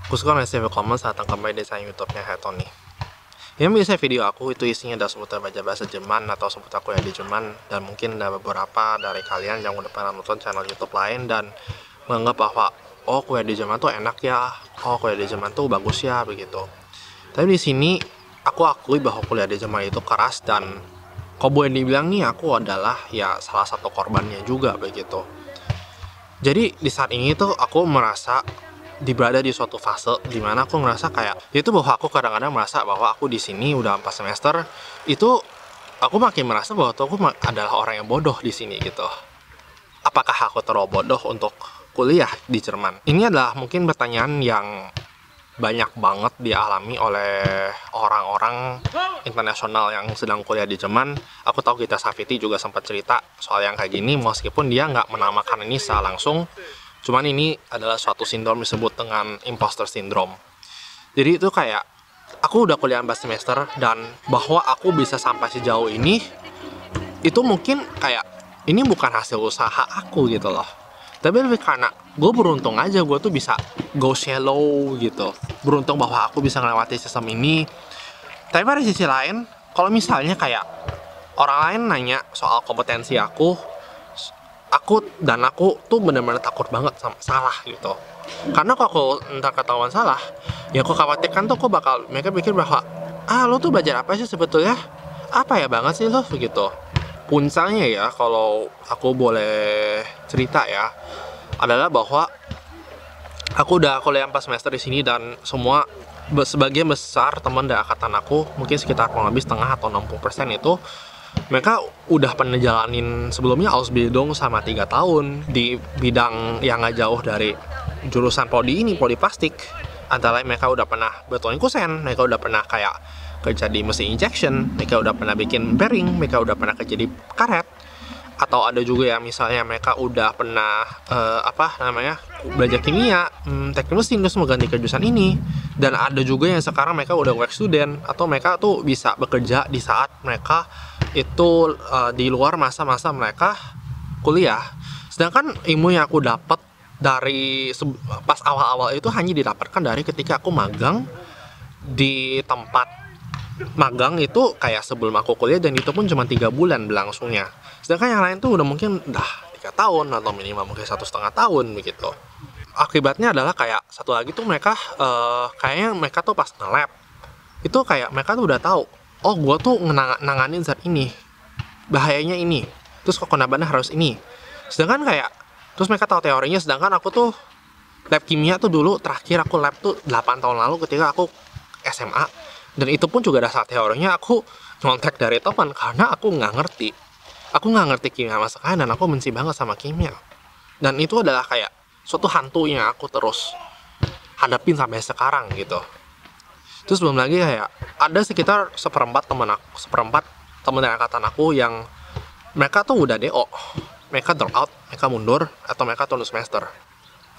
Aku suka ngasih komen saat kembali di channel YouTube-nya Hetoni. Yang biasa video aku itu isinya adalah seputar baca bahasa Jerman atau seputar kuliah di Jerman, dan mungkin ada beberapa dari kalian yang udah pernah nonton channel YouTube lain dan menganggap bahwa oh kuliah di Jerman tuh enak ya, oh kuliah di Jerman tuh bagus ya begitu. Tapi di sini aku akui bahwa kuliah di Jerman itu keras, dan kau boleh dibilang nih aku adalah ya salah satu korbannya juga begitu. Jadi di saat ini tuh aku merasa berada di suatu fase dimana aku ngerasa kayak itu bahwa aku kadang-kadang merasa bahwa aku di sini udah 4 semester itu aku makin merasa bahwa tuh aku adalah orang yang bodoh di sini gitu. Apakah aku terlalu bodoh untuk kuliah di Jerman? Ini adalah mungkin pertanyaan yang banyak banget dialami oleh orang-orang internasional yang sedang kuliah di Jerman. Aku tahu kita Safiti juga sempat cerita soal yang kayak gini, meskipun dia nggak menamakan ini secara langsung. Cuman ini adalah suatu sindrom disebut dengan imposter syndrome. Jadi itu kayak aku udah kuliah 4 semester, dan bahwa aku bisa sampai sejauh ini itu mungkin kayak ini bukan hasil usaha aku gitu loh. Tapi lebih karena gue beruntung aja, gue tuh bisa go shallow gitu. Beruntung bahwa aku bisa melewati sistem ini. Tapi pada sisi lain, kalau misalnya kayak orang lain nanya soal kompetensi aku tuh benar-benar takut banget sama salah gitu. Karena kalau aku ntar ketahuan salah, ya aku khawatirkan tuh mereka pikir bahwa lo tuh belajar apa sih sebetulnya? Apa ya banget sih lo begitu. Puncaknya ya, kalau aku boleh cerita ya, adalah bahwa aku udah kuliah 4 semester di sini, dan semua sebagian besar teman dari angkatan aku, mungkin sekitar kurang lebih setengah atau 60% itu mereka udah pernah jalanin sebelumnya Ausbildung sama 3 tahun di bidang yang gak jauh dari jurusan prodi plastik. Antara lain mereka udah pernah betulin kusen, mereka udah pernah kayak kerja di mesin injection, mereka udah pernah bikin bearing, mereka udah pernah kerja di karet. Atau ada juga yang misalnya mereka udah pernah belajar kimia, teknik mesin, terus mengganti ke jurusan ini. Dan ada juga yang sekarang mereka udah work student, atau mereka tuh bisa bekerja di saat mereka itu di luar masa-masa mereka kuliah. Sedangkan ilmu yang aku dapat dari pas awal-awal itu hanya didapatkan dari ketika aku magang di tempat magang itu kayak sebelum aku kuliah, dan itu pun cuma 3 bulan berlangsungnya. Sedangkan yang lain tuh udah mungkin 3 tahun atau minimal mungkin 1,5 tahun begitu. Akibatnya adalah kayak satu lagi tuh mereka kayaknya mereka tuh pas nge-lab itu kayak mereka tuh udah tahu, oh gue tuh nanganin zat ini, bahayanya ini, terus kok kenabannya harus ini. Sedangkan kayak terus mereka tahu teorinya, sedangkan aku tuh lab kimia tuh dulu terakhir aku lab tuh 8 tahun lalu ketika aku SMA. Dan itu pun juga dasar teorinya aku nyontek dari teman, karena aku nggak ngerti kimia sama sekali, dan aku benci banget sama kimia. Dan itu adalah kayak suatu hantu yang aku terus hadapin sampai sekarang gitu. Terus belum lagi kayak ada sekitar seperempat teman dari angkatan aku yang mereka tuh udah DO, mereka drop out, mereka mundur, atau mereka tunda semester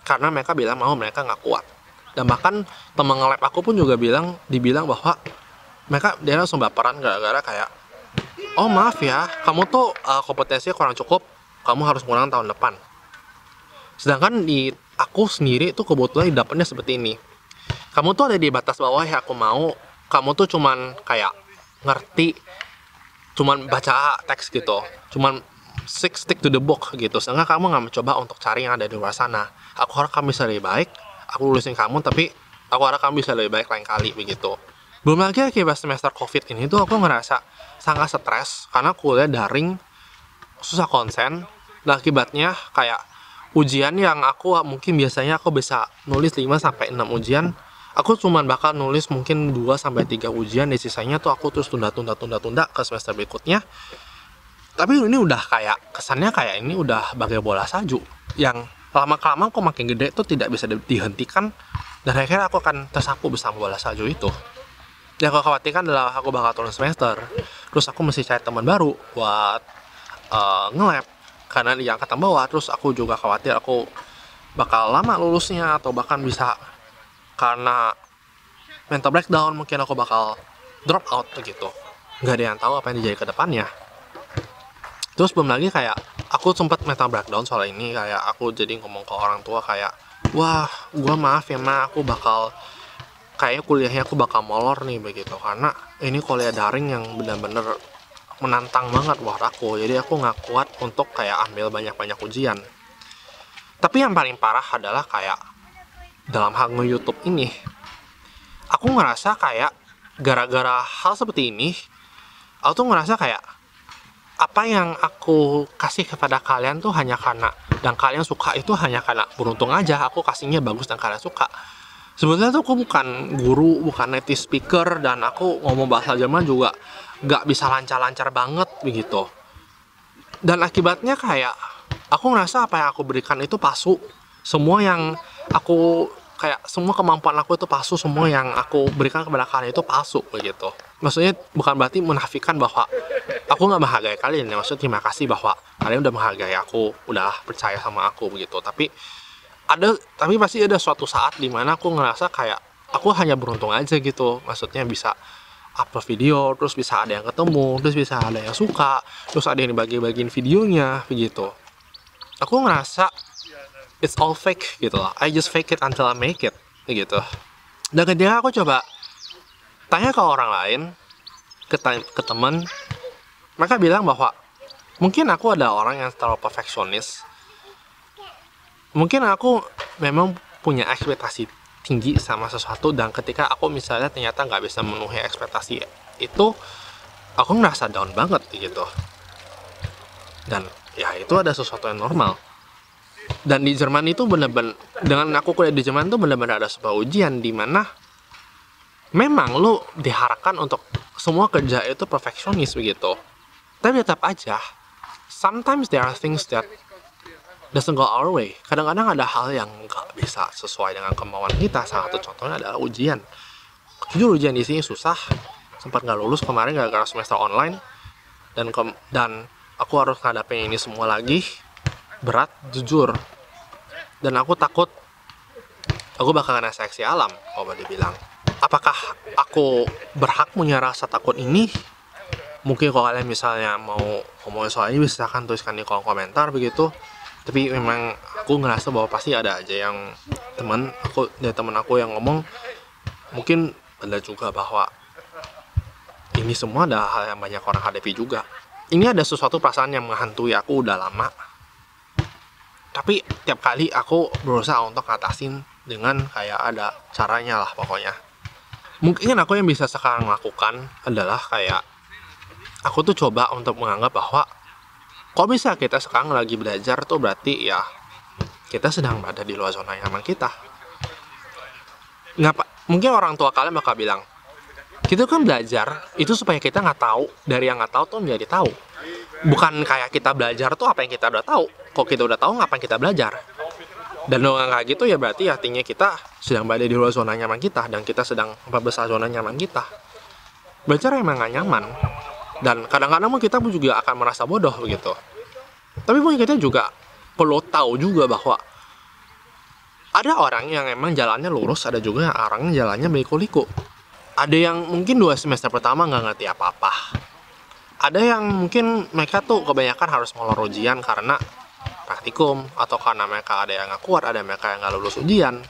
karena mereka bilang mereka nggak kuat. Dan bahkan teman nge-lab aku pun juga dibilang bahwa dia langsung baperan gara-gara kayak, oh maaf ya, kamu tuh kompetensinya kurang cukup, kamu harus ngulang tahun depan. Sedangkan di aku sendiri tuh kebetulan dapetnya seperti ini. Kamu tuh ada di batas bawah ya aku mau, kamu tuh cuman kayak ngerti, cuman baca teks gitu, cuman stick to the book gitu. Sedangkan kamu nggak mencoba untuk cari yang ada di luar sana. Aku harap kamu bisa lebih baik, aku lulusin kamu, tapi aku harap kamu bisa lebih baik lain kali begitu. Belum lagi akibat semester covid ini tuh aku ngerasa sangat stres karena kuliah daring, susah konsen. Dan akibatnya kayak ujian yang aku mungkin biasanya aku bisa nulis 5-6 ujian, aku cuma bakal nulis mungkin 2-3 ujian, di sisanya tuh aku terus tunda ke semester berikutnya. Tapi ini udah kayak kesannya kayak ini udah bagai bola salju yang lama-kelamaan kok makin gede tuh tidak bisa dihentikan, dan akhirnya aku akan tersapu bersama bola salju itu. Yang aku khawatirkan adalah aku bakal turun semester, terus aku mesti cari teman baru buat nge-lab karena di angkatan bawah. Terus aku juga khawatir aku bakal lama lulusnya, atau bahkan bisa karena mental breakdown mungkin aku bakal drop out begitu. Nggak ada yang tahu apa yang terjadi ke depannya. Terus belum lagi kayak aku sempat mental breakdown soal ini, kayak aku jadi ngomong ke orang tua kayak, wah gua maaf ya ma, aku bakal kayaknya kuliahnya aku bakal molor nih begitu, karena ini kuliah daring yang benar-benar menantang banget buat aku, jadi aku nggak kuat untuk kayak ambil banyak-banyak ujian. Tapi yang paling parah adalah kayak dalam hal nge-YouTube ini, aku ngerasa kayak gara-gara hal seperti ini, aku tuh ngerasa kayak apa yang aku kasih kepada kalian tuh hanya karena, dan kalian suka itu hanya karena beruntung aja aku kasihnya bagus dan kalian suka. Sebenarnya tuh aku bukan guru, bukan native speaker, dan aku ngomong bahasa Jerman juga gak bisa lancar-lancar banget begitu. Dan akibatnya kayak aku ngerasa apa yang aku berikan itu palsu. Semua yang aku kayak semua kemampuan aku itu palsu, semua yang aku berikan kepada kalian itu palsu begitu. Maksudnya bukan berarti menafikan bahwa aku nggak menghargai kalian ya, maksudnya terima kasih bahwa kalian udah menghargai aku, udah percaya sama aku begitu. Tapi pasti ada suatu saat dimana aku ngerasa kayak aku hanya beruntung aja gitu, maksudnya bisa upload video, terus bisa ada yang ketemu, terus bisa ada yang suka, terus ada yang dibagi-bagiin videonya begitu. Aku ngerasa it's all fake gitu lah. I just fake it until I make it gitu. Dan ketika aku coba tanya ke orang lain, ke teman, mereka bilang bahwa mungkin aku ada orang yang terlalu perfeksionis. Mungkin aku memang punya ekspektasi tinggi sama sesuatu, dan ketika aku misalnya ternyata nggak bisa memenuhi ekspektasi itu, aku ngerasa down banget gitu. Dan ya itu ada sesuatu yang normal. Dan di Jerman itu bener-bener, dengan aku kuliah di Jerman itu bener-bener ada sebuah ujian di mana memang lu diharapkan untuk semua kerja itu perfeksionis begitu. Tapi tetap aja, sometimes there are things that doesn't go our way. Kadang-kadang ada hal yang nggak bisa sesuai dengan kemauan kita. Salah satu contohnya adalah ujian. Jujur ujian di sini susah. Sempat nggak lulus kemarin gara-gara semester online. Dan aku harus ngadapin ini semua lagi. Berat, jujur. Dan aku takut aku bakal kena seleksi alam, kalau boleh dibilang. Apakah aku berhak punya rasa takut ini? Mungkin kalau kalian misalnya mau ngomongin soal ini, bisa kan tuliskan di kolom komentar begitu. Tapi memang aku ngerasa bahwa pasti ada aja yang teman aku yang ngomong, mungkin benar juga bahwa ini semua ada hal yang banyak orang hadapi juga. Ini ada sesuatu perasaan yang menghantui aku udah lama. Tapi tiap kali aku berusaha untuk ngatasin dengan kayak ada caranya lah pokoknya. Mungkin aku yang bisa sekarang lakukan adalah kayak aku tuh coba untuk menganggap bahwa kalau bisa kita sekarang lagi belajar tuh berarti ya kita sedang berada di luar zona nyaman kita. Mungkin orang tua kalian bakal bilang, kita kan belajar itu supaya kita nggak tahu, dari yang nggak tahu tuh menjadi tahu. Bukan kayak kita belajar tuh apa yang kita udah tahu. Kalau kita udah tahu, ngapain kita belajar? Dan kalau kayak gitu ya berarti artinya kita sedang berada di luar zona nyaman kita, dan kita sedang membesar zona nyaman kita. Belajar emang nggak nyaman. Dan kadang-kadang kita pun juga akan merasa bodoh begitu. Tapi mungkin kita juga perlu tahu juga bahwa ada orang yang emang jalannya lurus, ada juga yang orang jalannya berliku-liku. Ada yang mungkin 2 semester pertama nggak ngerti apa-apa. Ada yang mungkin mereka tuh kebanyakan harus molor ujian karena praktikum, atau karena mereka ada yang nggak kuat, ada mereka yang nggak lulus ujian.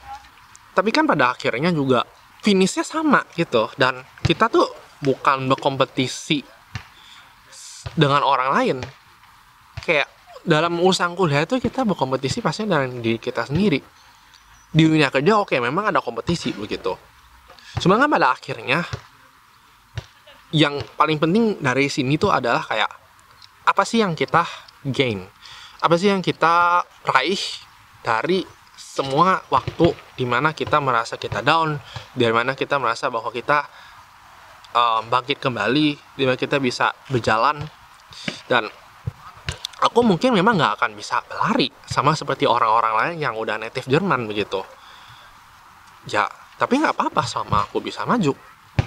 Tapi kan pada akhirnya juga finishnya sama gitu. Dan kita tuh bukan berkompetisi dengan orang lain. Kayak dalam urusan kuliah itu kita berkompetisi pasti dengan diri kita sendiri. Di dunia kerja oke, memang ada kompetisi begitu. Cuma kan pada akhirnya yang paling penting dari sini tuh adalah kayak apa sih yang kita gain? Apa sih yang kita raih dari semua waktu dimana kita merasa kita down, dari mana kita merasa bahwa kita bangkit kembali, dimana kita bisa berjalan. Dan aku mungkin memang nggak akan bisa berlari sama seperti orang-orang lain yang udah native Jerman begitu ya, tapi nggak apa-apa sama aku bisa maju.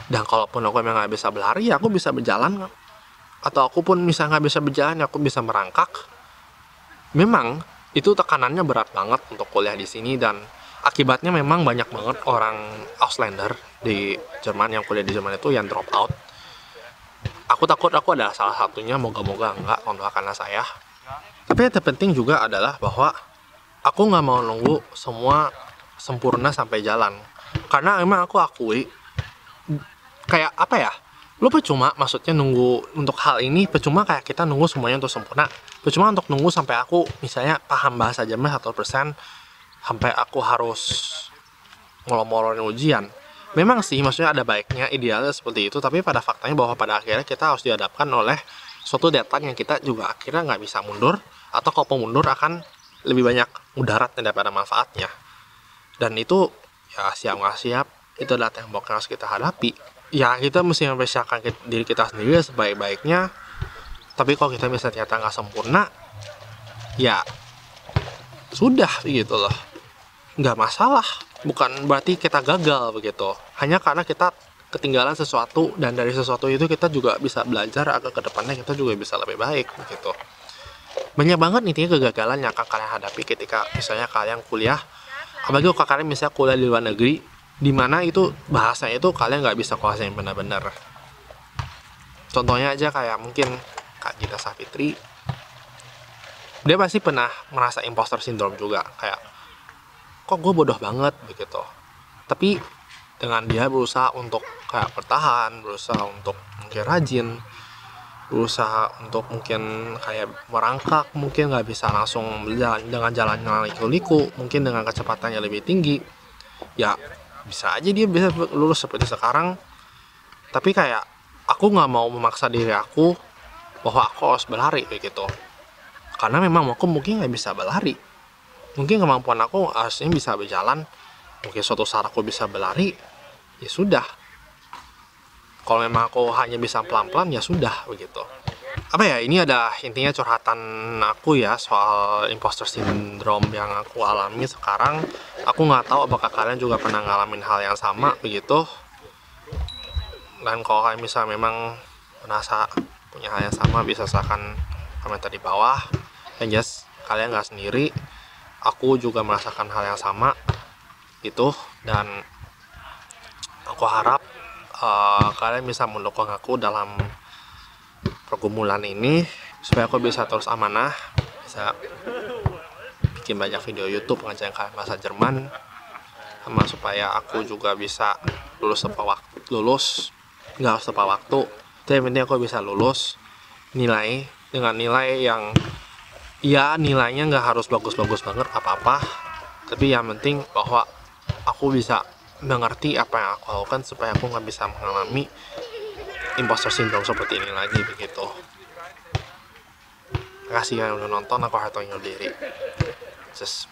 Dan kalaupun aku memang nggak bisa berlari, ya aku bisa berjalan. Atau aku pun misalnya nggak bisa berjalan, ya aku bisa merangkak. Memang itu tekanannya berat banget untuk kuliah di sini, dan akibatnya memang banyak banget orang Ausländer di Jerman yang kuliah di Jerman itu yang drop out. Aku takut aku adalah salah satunya, moga-moga enggak untuk karena saya. Tapi yang terpenting juga adalah bahwa aku nggak mau nunggu semua sempurna sampai jalan. Karena emang aku akui kayak apa ya, lo percuma maksudnya nunggu untuk hal ini, percuma kayak kita nunggu semuanya untuk sempurna, percuma untuk nunggu sampai aku misalnya paham bahasa Jerman 100% sampai aku harus ngolong-ngolongin ujian. Memang sih maksudnya ada baiknya, idealnya seperti itu, tapi pada faktanya bahwa pada akhirnya kita harus dihadapkan oleh suatu deadline yang kita juga akhirnya nggak bisa mundur, atau kalau mundur akan lebih banyak mudaratnya daripada manfaatnya. Dan itu ya siap nggak siap, itu adalah tembok yang harus kita hadapi. Ya kita mesti mempersiapkan diri kita sendiri sebaik-baiknya, tapi kalau kita misalnya ternyata nggak sempurna, ya sudah gitu loh, nggak masalah, bukan berarti kita gagal begitu, hanya karena kita ketinggalan sesuatu, dan dari sesuatu itu kita juga bisa belajar agar kedepannya kita juga bisa lebih baik begitu. Banyak banget intinya kegagalan yang akan kalian hadapi ketika misalnya kalian kuliah, apalagi kalau kalian misalnya kuliah di luar negeri, dimana itu bahasanya itu kalian nggak bisa kuasain benar-benar. Contohnya aja kayak mungkin Kak Gita Savitri, dia pasti pernah merasa imposter syndrome juga, kayak kok gue bodoh banget begitu. Tapi dengan dia berusaha untuk kayak bertahan, berusaha untuk mungkin rajin, berusaha untuk mungkin kayak merangkak, mungkin nggak bisa langsung berjalan dengan jalan yang liku-liku, mungkin dengan kecepatannya lebih tinggi, ya bisa aja dia bisa lulus seperti sekarang. Tapi kayak aku nggak mau memaksa diri aku bahwa aku harus berlari begitu, karena memang aku mungkin nggak bisa berlari, mungkin kemampuan aku harusnya bisa berjalan, mungkin suatu saat aku bisa berlari, ya sudah. Kalau memang aku hanya bisa pelan-pelan, ya sudah begitu. Apa ya, ini ada intinya curhatan aku ya soal imposter syndrome yang aku alami sekarang. Aku nggak tahu apakah kalian juga pernah ngalamin hal yang sama begitu. Dan kalau kalian bisa memang merasa punya hal yang sama, bisa silahkan komentar di bawah. Dan just kalian nggak sendiri, aku juga merasakan hal yang sama gitu. Dan aku harap kalian bisa mendukung aku dalam pergumulan ini, supaya aku bisa terus amanah, bisa bikin banyak video YouTube ngajarin kalian bahasa Jerman, sama supaya aku juga bisa lulus tepat waktu, nggak harus tepat waktu, tapi yang penting aku bisa lulus dengan nilai yang ya nilainya nggak harus bagus-bagus banget apa-apa, tapi yang penting bahwa aku bisa mengerti apa yang aku lakukan, supaya aku nggak bisa mengalami imposter syndrome seperti ini lagi begitu. Terima kasih yang udah nonton, aku harus undur diri. Just